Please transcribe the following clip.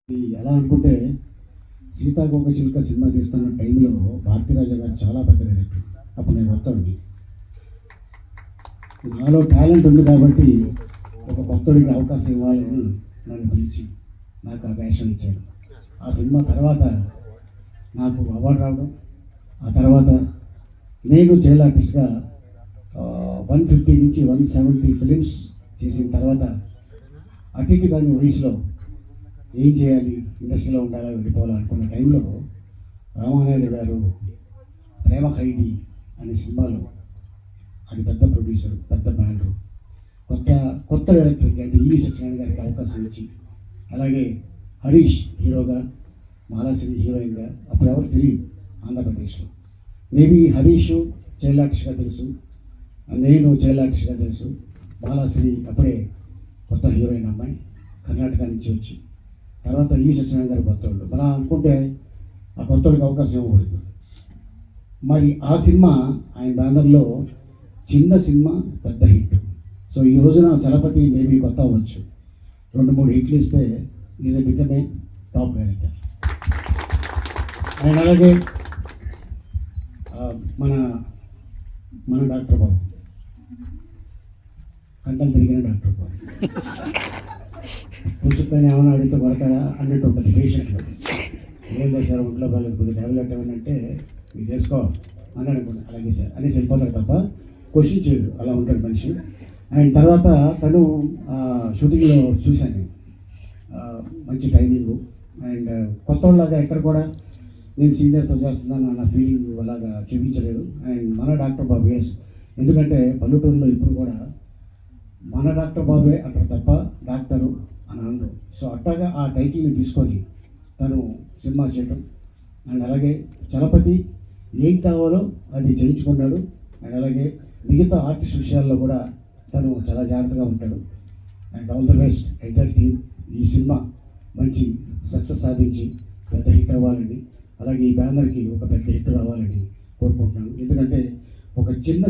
ఎలా అనుకుంటే సీతాకోకచిలుక సినిమా తీస్తున్న టైంలో భారతీరాజా గారు చాలా పెద్ద డైరెక్టర్. అప్పుడు నేను కొత్తవాడిని. నాలో టాలెంట్ ఉంది కాబట్టి ఒక కొత్తడికి అవకాశం ఇవ్వాలని నన్ను పిలిచి నాకు ఆ వేషం ఇచ్చారు. ఆ సినిమా తర్వాత నాకు అవార్డు రావడం, ఆ తర్వాత నేను చైల్డ్ ఆర్టిస్ట్గా 150 నుంచి 170 ఫిలిమ్స్ చేసిన తర్వాత అటు ఇటు కాని వయసులో ఏం చేయాలి, ఇండస్ట్రీలో ఉండాలా, వెళ్ళిపోవాలా అనుకున్న టైంలో రామానాయుడు గారు ప్రేమ ఖైదీ అనే సినిమాలో అది పెద్ద ప్రొడ్యూసర్, పెద్ద బ్యాండు, కొత్త డైరెక్టర్కి అంటే ఈవి సత్యనారాయణ గారికి అవకాశం ఇచ్చి, అలాగే హరీష్ హీరోగా, మాలాశ్రీ హీరోయిన్గా, అప్పుడు ఎవరు తెలియదు ఆంధ్రప్రదేశ్లో. మేబీ హరీష్ చైల్డ్ ఆర్టిస్ట్గా తెలుసు, నేను చైల్డ్ ఆర్టిస్ట్గా తెలుసు, మాలాశ్రీ అప్పుడే కొత్త హీరోయిన్ అమ్మాయి కర్ణాటక నుంచి వచ్చి, తర్వాత ఈవి సత్యనారాయణ గారు కొత్తవాళ్ళు. మనం అనుకుంటే ఆ కొత్తవాళ్ళకి అవకాశం ఇవ్వకూడదు. మరి ఆ సినిమా ఆయన బ్యానర్లో చిన్న సినిమా పెద్ద హిట్. సో ఈ రోజున చలపతి మేబీ కొత్త అవ్వచ్చు, 2-3 హిట్లు ఇస్తే is become a top director. And అలాగే మన మన డాక్టర్ బాబు, కంటలు తిరిగిన డాక్టర్ బాబు, పుచ్చుకొని ఏమైనా అడిగితే కొడతాడా అన్నట్టు ఉంటుంది పేషెంట్లో. ఏం లేదు సార్, ఒంట్లో బాగాలేదు, కొద్దిగా ట్యాబ్లెట్ ఏమనంటే మీరు చేసుకో అని అనుకోండి, అలాగే సార్ అనేసి వెళ్ళిపోతాడు తప్ప క్వశ్చన్ చేయడు. అలా ఉంటాడు మనిషి. అండ్ తర్వాత తను షూటింగ్లో చూశాను, మంచి టైమింగు. అండ్ కొత్త వాళ్ళలాగా ఎక్కడ కూడా నేను సీనియర్తో చేస్తున్నాను అన్న ఫీలింగ్ అలాగా చూపించలేదు. అండ్ మన డాక్టర్ బాబు ఎస్, ఎందుకంటే పల్లెటూరులో ఇప్పుడు కూడా మన డాక్టర్ బాబే అంటారు తప్ప డాక్టరు అని అనరు. సో అట్టగా ఆ టైటిల్ని తీసుకొని తను సినిమా చేయటం. అండ్ అలాగే చలపతి ఏం కావాలో అది చేయించుకున్నాడు. అండ్ అలాగే మిగతా ఆర్టిస్ట్ విషయాల్లో కూడా తను చాలా జాగ్రత్తగా ఉంటాడు. And all the best entire team. ఈ సినిమా మంచి సక్సెస్ సాధించి పెద్ద హిట్ అవ్వాలని, అలాగే ఈ బ్యానర్కి ఒక పెద్ద హిట్ రావాలని కోరుకుంటున్నాను. ఎందుకంటే ఒక చిన్న